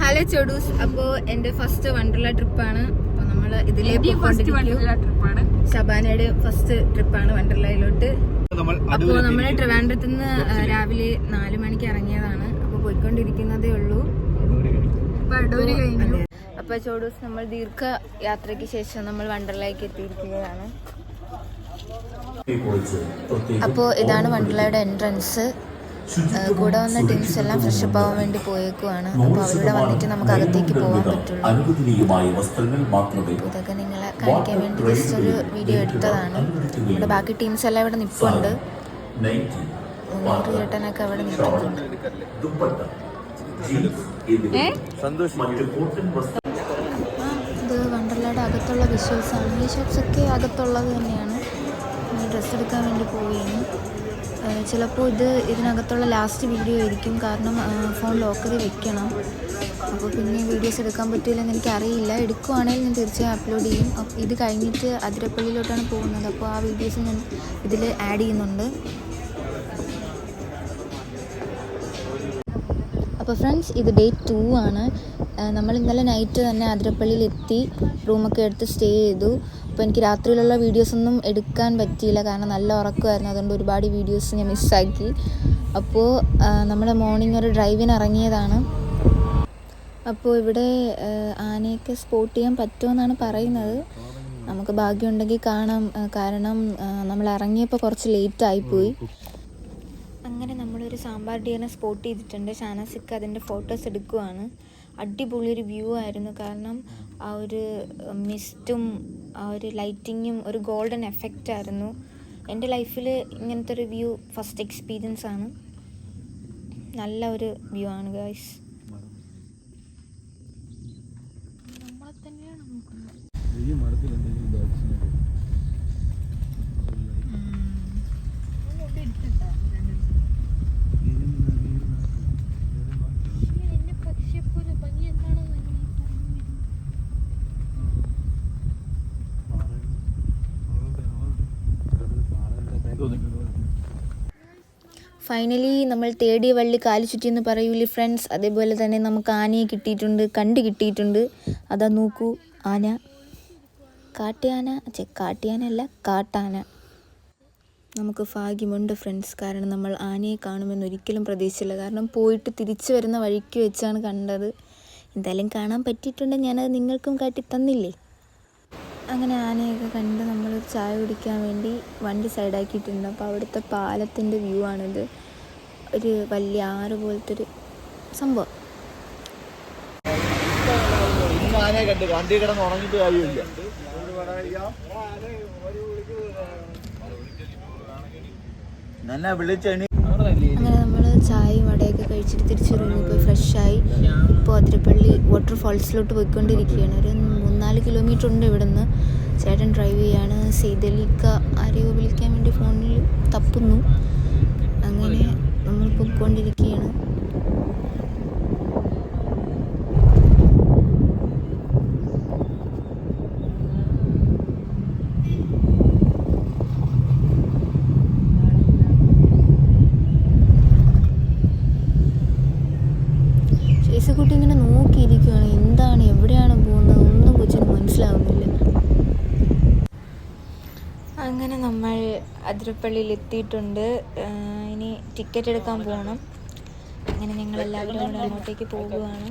Hello ചോഡൂസ്, അപ്പോൾ എൻ്റെ first Wonderla ട്രിപ്പാണ്. അപ്പോൾ നമ്മൾ ഇതിലേക്ക് ഷബാനയുടെ ഫസ്റ്റ് ട്രിപ്പാണ് വണ്ടർലയിലോട്ട്. അപ്പോൾ നമ്മൾ ട്രിവാൻഡ്രത്ത് നിന്ന് രാവിലെ 4 മണിക്ക് ഇറങ്ങിയതാണ്. അപ്പോൾ പോയിക്കൊണ്ടിരിക്കുന്നതേ ഉള്ളൂ. അപ്പോൾ ചോഡൂസ്, നമ്മൾ ദീർഘ യാത്രയ്ക്ക് ശേഷം നമ്മൾ വണ്ടർലയിലേക്ക് എത്തിയിരിക്കുകയാണ്. അപ്പോൾ ഇതാണ് വണ്ടർലയുടെ എൻട്രൻസ്. കൂടെ വന്ന ടീംസ് എല്ലാം ഫ്രഷപ്പ് ആവാൻ വേണ്ടി പോയേക്കുവാണ്. അപ്പോൾ അവരുടെ വന്നിട്ട് നമുക്ക് അകത്തേക്ക് പോകാൻ പറ്റുള്ളൂ. ഇതൊക്കെ നിങ്ങളെ കാണിക്കാൻ വേണ്ടി ജസ്റ്റ് ഒരു വീഡിയോ എടുത്തതാണ്. ഇവിടെ ബാക്കി ടീംസ് എല്ലാം ഇവിടെ നിൽപ്പുണ്ട്. ചേട്ടനൊക്കെ അവിടെ നിൽക്കുന്നുണ്ട്. ഇത് വണ്ടർലയുടെ അകത്തുള്ള വിഷ്വൽസാണ്. ഈ ഷോപ്സൊക്കെ അകത്തുള്ളത് തന്നെയാണ്. ഡ്രസ്സ് എടുക്കാൻ വേണ്ടി പോവുകയാണ്. ചിലപ്പോൾ ഇതിനകത്തുള്ള ലാസ്റ്റ് വീഡിയോ ആയിരിക്കും, കാരണം ഫോൺ ലോക്കറിൽ വെക്കണം. അപ്പോൾ പിന്നെ വീഡിയോസ് എടുക്കാൻ പറ്റില്ലെന്ന് എനിക്കറിയില്ല. എടുക്കുവാണെങ്കിൽ ഞാൻ തീർച്ചയായും അപ്ലോഡ് ചെയ്യും. ഇത് കഴിഞ്ഞിട്ട് അതിരപ്പള്ളിയിലോട്ടാണ് പോകുന്നത്. അപ്പോൾ ആ വീഡിയോസ് ഞാൻ ഇതിൽ ആഡ് ചെയ്യുന്നുണ്ട്. അപ്പോൾ ഫ്രണ്ട്സ്, ഇത് ഡേ 2 ആണ്. നമ്മൾ ഇന്നലെ നൈറ്റ് തന്നെ അതിരപ്പള്ളിയിൽ എത്തി, റൂമൊക്കെ എടുത്ത് സ്റ്റേ ചെയ്തു. അപ്പോൾ എനിക്ക് രാത്രിയിലുള്ള വീഡിയോസൊന്നും എടുക്കാൻ പറ്റിയില്ല, കാരണം നല്ല ഉറക്കമായിരുന്നു. അതുകൊണ്ട് ഒരുപാട് വീഡിയോസ് ഞാൻ മിസ്സാക്കി. അപ്പോൾ നമ്മൾ മോർണിംഗ് ഒരു ഡ്രൈവിന് ഇറങ്ങിയതാണ്. അപ്പോൾ ഇവിടെ ആനയൊക്കെ സ്പോട്ട് ചെയ്യാൻ പറ്റുമെന്നാണ് പറയുന്നത്. നമുക്ക് ഭാഗ്യമുണ്ടെങ്കിൽ കാണാം, കാരണം നമ്മൾ ഇറങ്ങിയപ്പോൾ കുറച്ച് ലേറ്റായിപ്പോയി. അങ്ങനെ നമ്മളൊരു സാമ്പാർ ഡിയറിനെ സ്പോട്ട് ചെയ്തിട്ടുണ്ട്. ഷാനസിക്ക് അതിൻ്റെ ഫോട്ടോസ് എടുക്കുവാണ്. അടിപൊളിയൊരു വ്യൂ ആയിരുന്നു, കാരണം ആ ഒരു മിസ്റ്റും ആ ഒരു ലൈറ്റിങ്ങും ഒരു ഗോൾഡൻ എഫക്റ്റ് ആയിരുന്നു. എൻ്റെ ലൈഫിൽ ഇങ്ങനത്തെ ഒരു വ്യൂ ഫസ്റ്റ് എക്സ്പീരിയൻസ് ആണ്. നല്ല ഒരു വ്യൂ ആണ് ഗൈസ്. നമ്മളെ തന്നെയാണ് നോക്കുന്നത്. ഫൈനലി നമ്മൾ തേടിയ വള്ളി കാലു ചുറ്റി എന്ന് പറയൂലേ ഫ്രണ്ട്സ്, അതേപോലെ തന്നെ നമുക്ക് ആനയെ കിട്ടിയിട്ടുണ്ട്, കിട്ടിയിട്ടുണ്ട്. അതാ നോക്കൂ, ആന. കാട്ടിയാനല്ല, കാട്ടാന. നമുക്ക് ഭാഗ്യമുണ്ട് ഫ്രണ്ട്സ്, കാരണം നമ്മൾ ആനയെ കാണുമെന്ന് ഒരിക്കലും പ്രതീക്ഷിച്ചില്ല. കാരണം പോയിട്ട് തിരിച്ചു വരുന്ന വഴിക്ക് വെച്ചാണ് കണ്ടത്. എന്തായാലും കാണാൻ പറ്റിയിട്ടുണ്ടെങ്കിൽ ഞാനത് നിങ്ങൾക്കും കാട്ടി തന്നില്ലേ. അങ്ങനെ ആനയൊക്കെ കണ്ട് നമ്മളൊരു ചായ കുടിക്കാൻ വേണ്ടി വണ്ടി സൈഡാക്കിയിട്ടുണ്ട്. അപ്പോൾ അവിടുത്തെ പാലത്തിൻ്റെ വ്യൂ ആണിത്. ഒരു വലിയ ആറ് പോലത്തെ ഒരു സംഭവം. അങ്ങനെ നമ്മൾ ചായയും വടയൊക്കെ കഴിച്ചിട്ട് തിരിച്ച് റൂമിൽ പോയി ഫ്രഷായി. ഇപ്പോൾ അതിരപ്പള്ളി വാട്ടർഫാൾസിലോട്ട് പോയിക്കൊണ്ടിരിക്കുകയാണ്. ഒരു 3-4 കിലോമീറ്റർ ഉണ്ട് ഇവിടെ നിന്ന്. ചേട്ടൻ ഡ്രൈവ് ചെയ്യാണ്. സെയ്തലിക്ക ആരെയോ വിളിക്കാൻ വേണ്ടി ഫോണിൽ തപ്പുന്നു. അങ്ങനെ നമ്മൾ പോയിക്കൊണ്ടിരിക്കുകയാണ്. ചേച്ചിക്കുട്ടി ഇങ്ങനെ നോക്കിയിരിക്കുകയാണ്, എന്താണ് എവിടെയാണ് പോകുന്നത് ഒന്നും കൊച്ചിന് മനസ്സിലാവുന്നില്ല. അങ്ങനെ നമ്മൾ അതിരപ്പള്ളിയിൽ എത്തിയിട്ടുണ്ട്. ഇനി ടിക്കറ്റ് എടുക്കാൻ പോകണം. അങ്ങനെ ഞങ്ങളെല്ലാവരും കൂടെ അങ്ങോട്ടേക്ക് പോകുകയാണ്.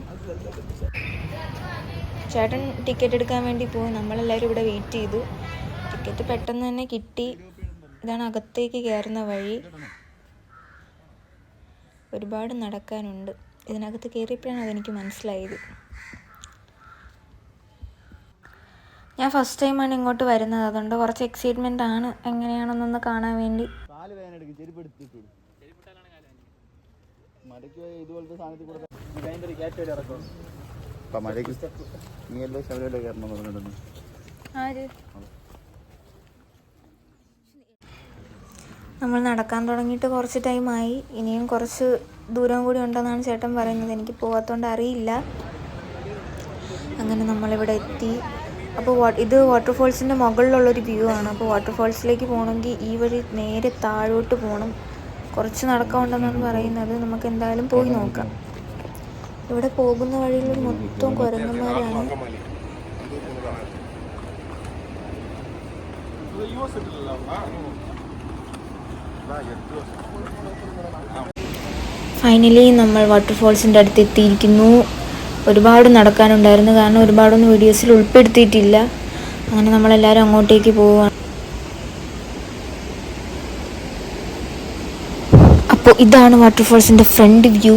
ചേട്ടൻ ടിക്കറ്റ് എടുക്കാൻ വേണ്ടി പോകും. നമ്മളെല്ലാവരും ഇവിടെ വെയിറ്റ് ചെയ്തു. ടിക്കറ്റ് പെട്ടെന്ന് തന്നെ കിട്ടി. ഇതാണ് അകത്തേക്ക് കയറുന്ന വഴി. ഒരുപാട് നടക്കാനുണ്ട്. ഇതിനകത്ത് കയറിയപ്പോഴാണ് അതെനിക്ക് മനസ്സിലായത്. ഞാൻ ഫസ്റ്റ് ടൈമാണ് ഇങ്ങോട്ട് വരുന്നത്, അതുകൊണ്ട് കുറച്ച് എക്സൈറ്റ്മെൻ്റ് ആണ് എങ്ങനെയാണെന്നൊന്ന് കാണാൻ വേണ്ടി. നമ്മൾ നടക്കാൻ തുടങ്ങിയിട്ട് കുറച്ച് ടൈമായി. ഇനിയും കുറച്ച് ദൂരം കൂടി ഉണ്ടെന്നാണ് ചേട്ടൻ പറയുന്നത്. എനിക്ക് പോകാത്തതുകൊണ്ട് അറിയില്ല. അങ്ങനെ നമ്മളിവിടെ എത്തി. അപ്പോൾ ഇത് വാട്ടർഫോൾസിൻ്റെ മുകളിലുള്ളൊരു വ്യൂ ആണ്. അപ്പോൾ വാട്ടർഫോൾസിലേക്ക് പോകണമെങ്കിൽ ഈ വഴി നേരെ താഴോട്ട് പോകണം. കുറച്ച് നടക്കാനുണ്ടെന്നാണ് പറയുന്നത്. നമുക്ക് എന്തായാലും പോയി നോക്കാം. ഇവിടെ പോകുന്ന വഴിയിൽ മൊത്തം കുരങ്ങന്മാരാണ്. ഫൈനലി നമ്മൾ വാട്ടർഫോൾസിൻ്റെ അടുത്ത് എത്തിയിരിക്കുന്നു. ഒരുപാട് നടക്കാനുണ്ടായിരുന്നു, കാരണം ഒരുപാടൊന്നും വീഡിയോസിൽ ഉൾപ്പെടുത്തിയിട്ടില്ല. അങ്ങനെ നമ്മളെല്ലാവരും അങ്ങോട്ടേക്ക് പോവുകയാണ്. അപ്പോൾ ഇതാണ് വാട്ടർഫോൾസിൻ്റെ ഫ്രണ്ട് വ്യൂ.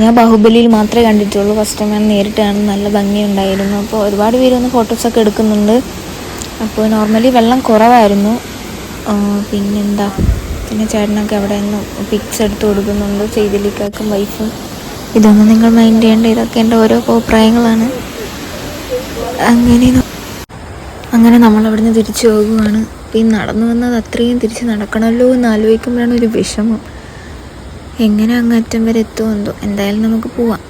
ഞാൻ ബാഹുബലിയിൽ മാത്രമേ കണ്ടിട്ടുള്ളൂ. ഫസ്റ്റ് ടൈം ഞാൻ നേരിട്ട് കാണുന്നത്. നല്ല ഭംഗിയുണ്ടായിരുന്നു. അപ്പോൾ ഒരുപാട് പേര് വന്ന് ഫോട്ടോസൊക്കെ എടുക്കുന്നുണ്ട്. അപ്പോൾ നോർമലി വെള്ളം കുറവായിരുന്നു. പിന്നെ ചേട്ടനൊക്കെ അവിടെ നിന്ന് പിക്സ് എടുത്ത് കൊടുക്കുന്നുണ്ട്, ചെയ്തിലിക്കാക്കും വൈഫും. ഇതൊന്നും നിങ്ങൾ മൈൻഡ് ചെയ്യേണ്ട, ഇതൊക്കെ എൻ്റെ ഓരോ അഭിപ്രായങ്ങളാണ്. അങ്ങനെ നമ്മളവിടുന്ന് തിരിച്ചു പോകുകയാണ്. അപ്പോൾ ഈ നടന്നു വന്നത് അത്രയും തിരിച്ച് നടക്കണമല്ലോ എന്ന് ആലോചിക്കുമ്പോഴാണ് ഒരു വിഷമം. എങ്ങനെ അങ്ങറ്റം വരെ എത്തുമോ എന്തോ. എന്തായാലും നമുക്ക് പോവാം.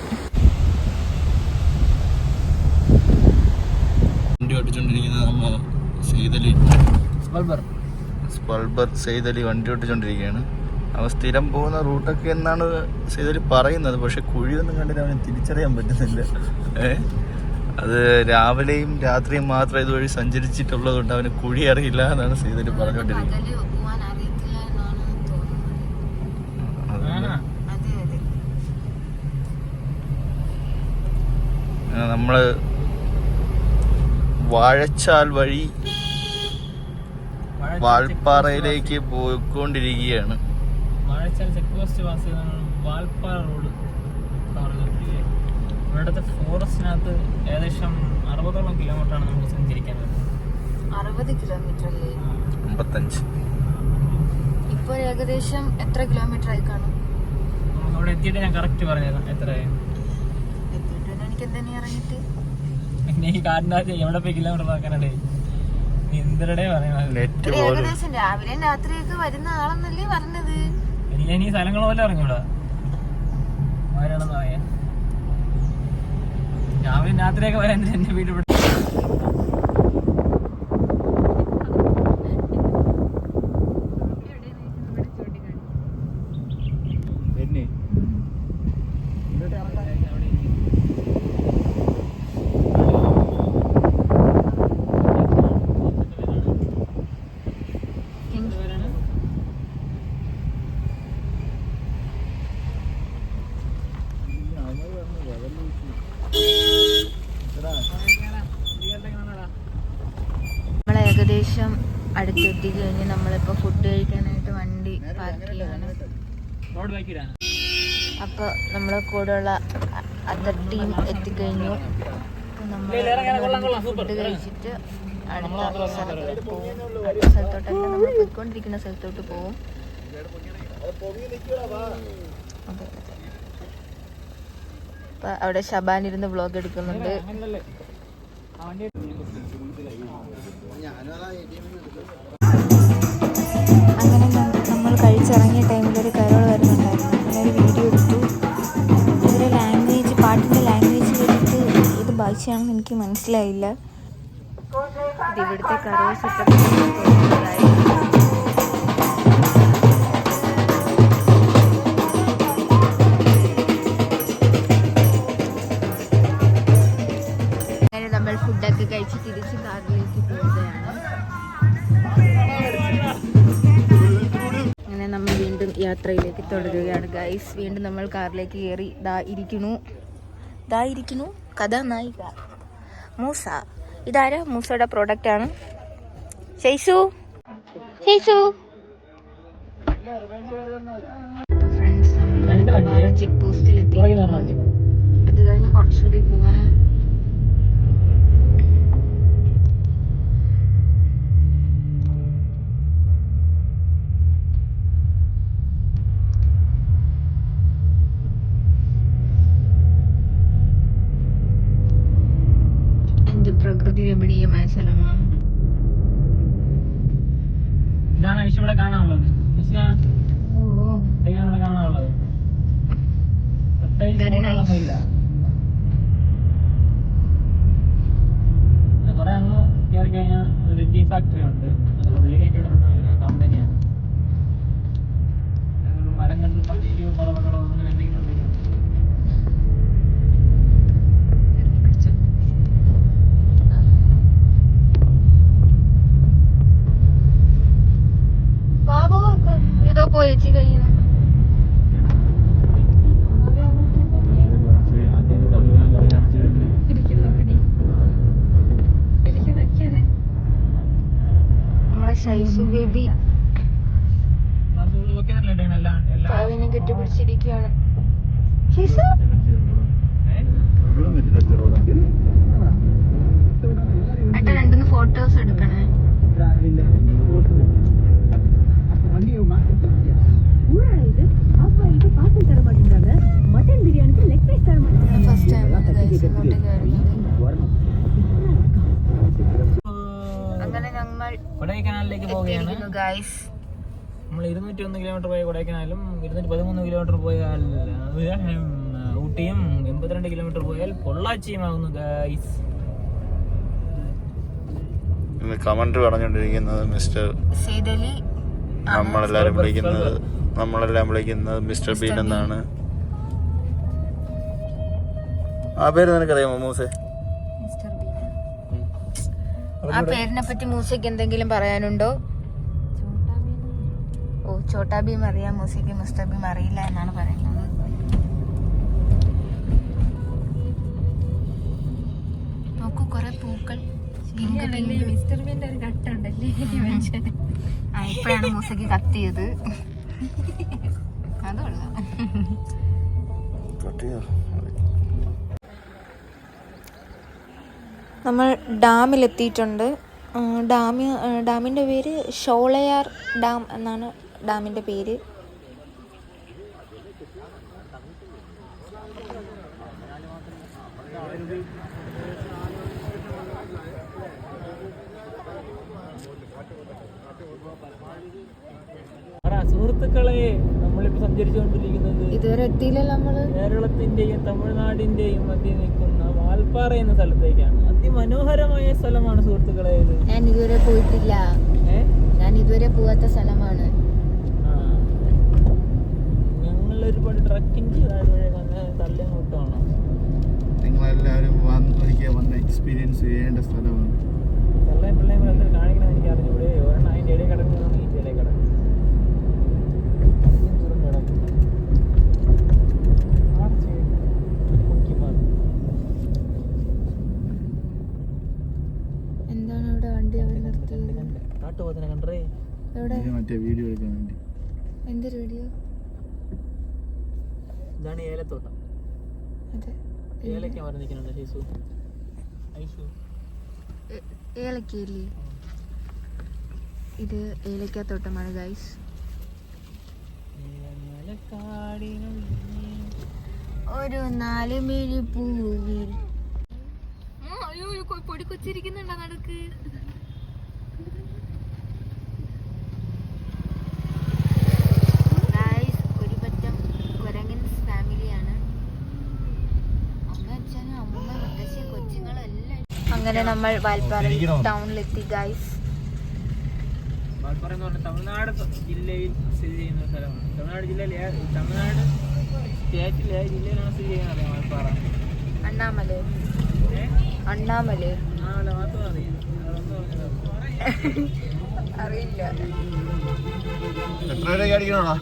സെയ്തലി വണ്ടി ഓട്ടിച്ചോണ്ടിരിക്കുകയാണ്. അവ സ്ഥിരം പോകുന്ന റൂട്ടൊക്കെ എന്നാണ് സെയ്തലി പറയുന്നത്. പക്ഷെ കുഴിയൊന്നും കണ്ടിട്ട് അവന് തിരിച്ചറിയാൻ പറ്റുന്നില്ല. അത് രാവിലെയും രാത്രിയും മാത്രം ഇതുവഴി സഞ്ചരിച്ചിട്ടുള്ളത് കൊണ്ട് അവന് കുഴി അറിയില്ല എന്നാണ് സെയ്തലി പറഞ്ഞുകൊണ്ടിരിക്കുന്നത്. നമ്മള് വാഴച്ചാൽ വഴി വാൾപ്പാറയിലേക്ക് പോയിക്കൊണ്ടിരിക്കുകയാണ്. വാഴച്ചാൽ ചെക്ക് പോസ്റ്റ് പാസ് ചെയ്താണ് വാൾപ്പാറ റോഡ് ഇവിടുത്തെ ഫോറസ്റ്റിനകത്ത് ഏകദേശം 60ഓളം കിലോമീറ്ററാണ് നമുക്ക് സഞ്ചരിക്കാൻ പറ്റുന്നത്. 60 കിലോമീറ്റർ അല്ലേ? 55. ഇപ്പോൾ ഏകദേശം എത്ര കിലോമീറ്റർ ആയി കാണും? നമുക്ക് അവിടെ എത്തിയിട്ട് ഞാൻ കറക്റ്റ് പറഞ്ഞേക്കാം എത്രയായി. എനിക്ക് എന്തെങ്കിലും ഇറങ്ങിയിട്ട് ഈ കാടിനകത്ത് എവിടെ പോയി കിലോമീറ്റർ നോക്കാനേ എന്തിടെ പറയണത്. ഏകദേശം രാവിലെയും രാത്രിയൊക്കെ വരുന്ന ആളെന്നല്ലേ പറഞ്ഞത്. എനിക്ക് ഇനി സ്ഥലങ്ങൾ പോലെ ഇറങ്ങിവിടാ ആരാണെന്ന് പറയാ. രാവിലെ രാത്രിയൊക്കെ വരാൻ എന്റെ വീട് ഇവിടെ. ഏകദേശം അടുത്തെത്തി കഴിഞ്ഞ് നമ്മളിപ്പോൾ ഫുഡ് കഴിക്കാനായിട്ട് വണ്ടി പാർക്ക് ചെയ്യാണ്. അപ്പോൾ നമ്മളെ കൂടെയുള്ള അതർ ടീം എത്തിക്കഴിഞ്ഞു. നമ്മൾ ഫുഡ് കഴിച്ചിട്ട് അടുത്ത സ്ഥലത്തോട്ട് പോകും. അടുത്ത സ്ഥലത്തോട്ടല്ല, നമ്മൾ പോയിക്കൊണ്ടിരിക്കുന്ന സ്ഥലത്തോട്ട് പോകും. അപ്പം അവിടെ ഷബാൻ ഇരുന്ന് വ്ളോഗ് എടുക്കുന്നുണ്ട്. അങ്ങനെ നമ്മൾ കഴിച്ചിറങ്ങിയ ടൈമിലൊരു കരോൾ വരുന്നുണ്ടായിരുന്നു. അങ്ങനൊരു വീഡിയോ എടുത്തു. ഇതിലെ ലാംഗ്വേജ്, പാട്ടിൻ്റെ ലാംഗ്വേജ് കേട്ടിട്ട് ഏത് ഭാഷയാണെന്ന് എനിക്ക് മനസ്സിലായില്ല. ഇത് ഇവിടുത്തെ കരോൾ സെറ്റപ്പ്. നമ്മൾ ഫുഡൊക്കെ കഴിച്ച് തിരിച്ച് കാറിലേക്ക് പോവുകയാണ്. അങ്ങനെ നമ്മൾ വീണ്ടും യാത്രയിലേക്ക് തുടരുകയാണ് ഗൈസ്. വീണ്ടും നമ്മൾ കാറിലേക്ക് കയറി. ദാ ഇരിക്കുന്നു കഥാനായിക മൂസ. ഇതാരാ? മൂസയുടെ പ്രോഡക്റ്റ് ആണ്. ഷൈസു ഫ്രണ്ട്സ്, ചെക്ക് പോസ്റ്റിലെത്തി. അത് കഴിഞ്ഞ് കുറച്ചുകൂടി പോകാൻ. പ്രകൃതി രമണീയമായ സ്ഥലമാണ്. ഇതാണ് ഇവിടെ കാണാനുള്ളത്. കാണാനുള്ളത് ഫാക്ടറി ഉണ്ട്, കമ്പനിയാണ്. മരം കണ്ട് പള്ളിയിലോ കുറവുകളോ അങ്ങനെ എന്തെങ്കിലും ഉണ്ടെങ്കിൽ ഏതോ പോയേച്ചി കഴിയുന്നു. നമ്മളെ ഷൈസു ബേബി പാവിനെ കെട്ടിപ്പിടിച്ചിരിക്കുകയാണ്. ഷൈസു ഏട്ടാ രണ്ടുമൂന്ന് ഫോട്ടോസ് എടുക്കണേ. ഫസ്റ്റ് ടൈം ഇങ്ങോട്ടേക്ക് വരുന്നത്. അങ്ങനെ ഞങ്ങൾ കൊടൈക്കനാലിലേക്ക് പോവുകയാണ് ഗൈസ്. നമ്മൾ 201 കിലോമീറ്റർ പോയ കൊടൈക്കനാലും 213 കിലോമീറ്റർ പോയാൽ ഊട്ടിയും 82 കിലോമീറ്റർ പോയാൽ പൊള്ളാച്ചിയും ആകുന്നു ഗൈസ്. കമന്റ് പറഞ്ഞുകൊണ്ടിരിക്കുന്നത് മിസ്റ്റർ സെയ്ദലി, നമ്മളെല്ലാം വിളിക്കുന്നത് മിസ്റ്റർ ബീൻ എന്നാണ്. ആ പേര് നിനക്കറിയാമോ മൂസേ? Mister been. ആ പേരിനെ പറ്റി മൂസയ്ക്ക് എന്തെങ്കിലും പറയാനുണ്ടോ? ഓ, ചോട്ടാ ഭീം അറിയാം, മൂസയ്ക്ക് മിസ്റ്റർ ഭീം അറിയില്ല എന്നാണ് പറയുന്നത്. നോക്കൂ, കുറെ പൂക്കൾ. മിസ്റ്റർ ബീന്റെ ഒരു കട്ടുണ്ടല്ലേ ഇപ്പഴാണ് മൂസയ്ക്ക് കത്തിയത്. അതുകൊള്ളാം. നമ്മൾ ഡാമിലെത്തിയിട്ടുണ്ട്. ഡാമിൻ്റെ പേര് ഷോളയാർ ഡാം എന്നാണ് ഡാമിൻ്റെ പേര്. സുഹൃത്തുക്കളെ, നമ്മളിപ്പോ സഞ്ചരിച്ചുകൊണ്ടിരിക്കുന്നത് ഇതുവരെ എത്തിയില്ലല്ലോ നമ്മള്. കേരളത്തിന്റെയും തമിഴ്നാടിന്റെയും മധ്യ നിൽക്കുന്ന വാൽപ്പാറ എന്ന സ്ഥലത്തേക്കാണ്. അതിമനോഹരമായ സ്ഥലമാണ് സുഹൃത്തുക്കളെ ഇത്. ഞാൻ ഇതുവരെ പോയിട്ടില്ല. ഞാൻ ഇതുവരെ പോവാത്ത സ്ഥലമാണ്. ഞങ്ങൾ ഒരുപാട് ട്രക്കിംഗ് ചെയ്താൽ തള്ളിങ്ങോട്ടാണ്. നിങ്ങളെല്ലാവരും വന്ന് എക്സ്പീരിയൻസ് ചെയ്യേണ്ട സ്ഥലമാണ്. തള്ളയും പിള്ളയും കൂടെ എന്തൊരു കാണിക്കണമെന്ന് എനിക്ക് അറിഞ്ഞൂടെ. ഒരെണ്ണം അതിൻ്റെ ഇടയിൽ കിടക്കുന്നതാണ് ഈ ഇടയിൽ കിടക്കുന്നത്. എന്താണ് അവിടെ വണ്ടി അവർ നിർത്തിയത്? കാട്ടുപോത്തിനെ കണ്ടേ. എവിടെ? മറ്റേ വീഡിയോ എടുക്കാൻ വേണ്ടി. എന്തൊരു വീഡിയോ? ഇതാണ് ഏലത്തോട്ടം. അതെ, ഏലക്ക പറഞ്ഞിരിക്കുന്നുണ്ട് ഐസു. ഏലക്കയില്ലേ? ഇത് ഏലക്കാത്തോട്ടമാണ് ഗൈസ്. ഒരു 4 മിഴി പൂവിൽ പൊടി കൊച്ചിരിക്കുന്നുണ്ടോ നടക്ക്? ഗൈസ്, ഒരു പറ്റം കുരങ്ങൻ ഫാമിലിയാണ്. അമ്മ, അച്ഛനും അമ്മ, മുത്തശ്ശി, കൊച്ചുങ്ങളെല്ലാം. അങ്ങനെ നമ്മൾ വാൽപ്പാറ ടൗണിലെത്തി ഗൈസ്. വാൽപ്പാറ എന്ന് പറഞ്ഞാൽ തമിഴ്നാട് ജില്ലയിൽ സ്ഥിതി ചെയ്യുന്ന സ്ഥലമാണ്. തമിഴ്നാട് സ്റ്റേറ്റിലെ ജില്ലയിലാണ് സ്ഥിതി ചെയ്യുന്നത് വാൽപ്പാറ. അണ്ണാമല. മാത്രം അറിയില്ല. എത്ര രൂപ അടിക്കണോടാ?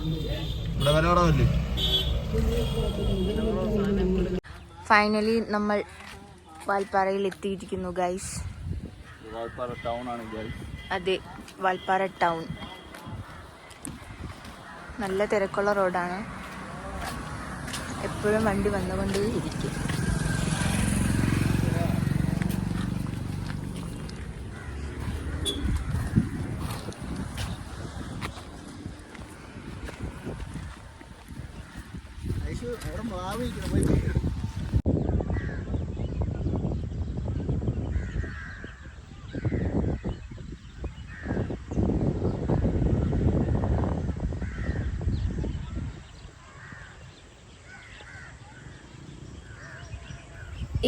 ഇവിടെ വില കുറവല്ലേ? ഫൈനലി നമ്മൾ വാൽപ്പാറയിൽ എത്തിയിരിക്കുന്നു ഗൈസ്. വാൽപ്പാറ ടൗൺ ആണ് ഗൈസ്. അതെ, വാൽപ്പാറ ടൗൺ. നല്ല തിരക്കുള്ള റോഡാണ്. എപ്പോഴും വണ്ടി വന്നുകൊണ്ടേ ഇരിക്കും.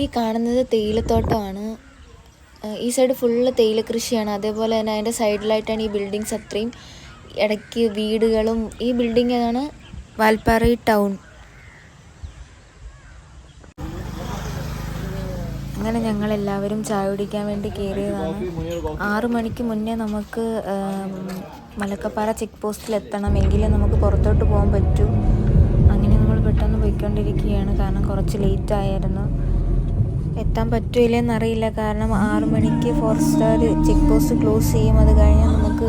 ഈ കാണുന്നത് തേയിലത്തോട്ടമാണ്. ഈ സൈഡ് ഫുള്ള് തേയില കൃഷിയാണ്. അതേപോലെ തന്നെ അതിൻ്റെ സൈഡിലായിട്ടാണ് ഈ ബിൽഡിങ്സ് അത്രയും. ഇടയ്ക്ക് വീടുകളും. ഈ ബിൽഡിംഗ് ആണ് വാൽപ്പാറ ടൗൺ. അങ്ങനെ ഞങ്ങളെല്ലാവരും ചായ കുടിക്കാൻ വേണ്ടി കയറിയതാണ്. 6 മണിക്ക് മുന്നേ നമുക്ക് മലക്കപ്പാറ ചെക്ക് പോസ്റ്റിൽ എത്തണം, എങ്കിലേ നമുക്ക് പുറത്തോട്ട് പോകാൻ പറ്റൂ. അങ്ങനെ നമ്മൾ പെട്ടെന്ന് പോയിക്കൊണ്ടിരിക്കുകയാണ്, കാരണം കുറച്ച് ലേറ്റ് ആയിരുന്നു. എത്താൻ പറ്റൂലെന്നറിയില്ല, കാരണം 6 മണിക്ക് ഫോറസ്റ്റുകാർ ചെക്ക് പോസ്റ്റ് ക്ലോസ് ചെയ്യും. അത് കഴിഞ്ഞാൽ നമുക്ക്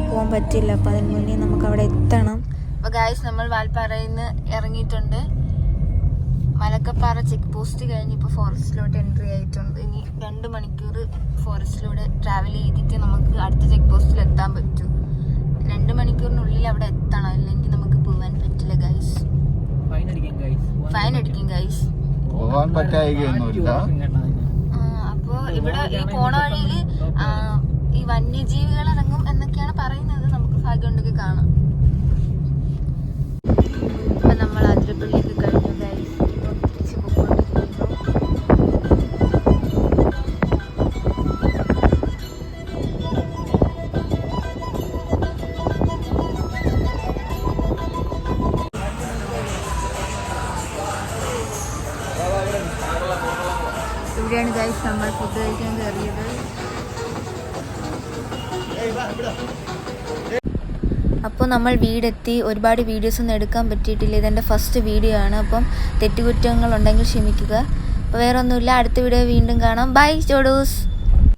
പോകാൻ പറ്റില്ല. അപ്പോൾ അതിന് മുന്നേ നമുക്ക് അവിടെ എത്തണം. അപ്പോൾ ഗായ്സ്, നമ്മൾ വാൽപ്പാറയിൽ നിന്ന് ഇറങ്ങിയിട്ടുണ്ട്. മലക്കപ്പാറ ചെക്ക് പോസ്റ്റ് കഴിഞ്ഞ് ഇപ്പോൾ ഫോറസ്റ്റിലോട്ട് എൻട്രി ആയിട്ടുണ്ട്. ഇനി 2 മണിക്കൂർ ഫോറസ്റ്റിലൂടെ ട്രാവൽ ചെയ്തിട്ട് നമുക്ക് അടുത്ത ചെക്ക് പോസ്റ്റിൽ എത്താൻ പറ്റും. 2 മണിക്കൂറിനുള്ളിൽ അവിടെ എത്തണം, അല്ലെങ്കിൽ നമുക്ക് പോകാൻ പറ്റില്ല ഗൈസ്. ഫൈൻ അടിക്കും ഗൈസ്. പോകാൻ പറ്റായികയൊന്നുമില്ല. അപ്പോൾ ഇവിടെ ഈ പോണ വഴിയിൽ ഈ വന്യജീവികൾ ഇറങ്ങും എന്നൊക്കെയാണ് പറയുന്നത്. നമുക്ക് ഭാഗ്യം ഉണ്ടെങ്കിൽ കാണാം. ഇപ്പം നമ്മൾ അതിരപ്പള്ളിയൊക്കെ കഴിഞ്ഞു ഗൈസ്. ഇപ്പം തിരിച്ച് പോയിക്കൊണ്ടിരിക്കുന്നു. ഇവിടെയാണ് ഗൈസ് നമ്മൾ ഫുഡ് കഴിക്കാൻ കയറിയത്. അപ്പോൾ നമ്മൾ വീടെത്തി. ഒരുപാട് വീഡിയോസൊന്നും എടുക്കാൻ പറ്റിയിട്ടില്ല. ഇതെൻ്റെ ഫസ്റ്റ് വീഡിയോ ആണ്. അപ്പം തെറ്റുകുറ്റങ്ങളുണ്ടെങ്കിൽ ക്ഷമിക്കുക. അപ്പോൾ വേറെ ഒന്നുമില്ല. അടുത്ത വീഡിയോ വീണ്ടും കാണാം. ബൈ ചോഡൂസ്.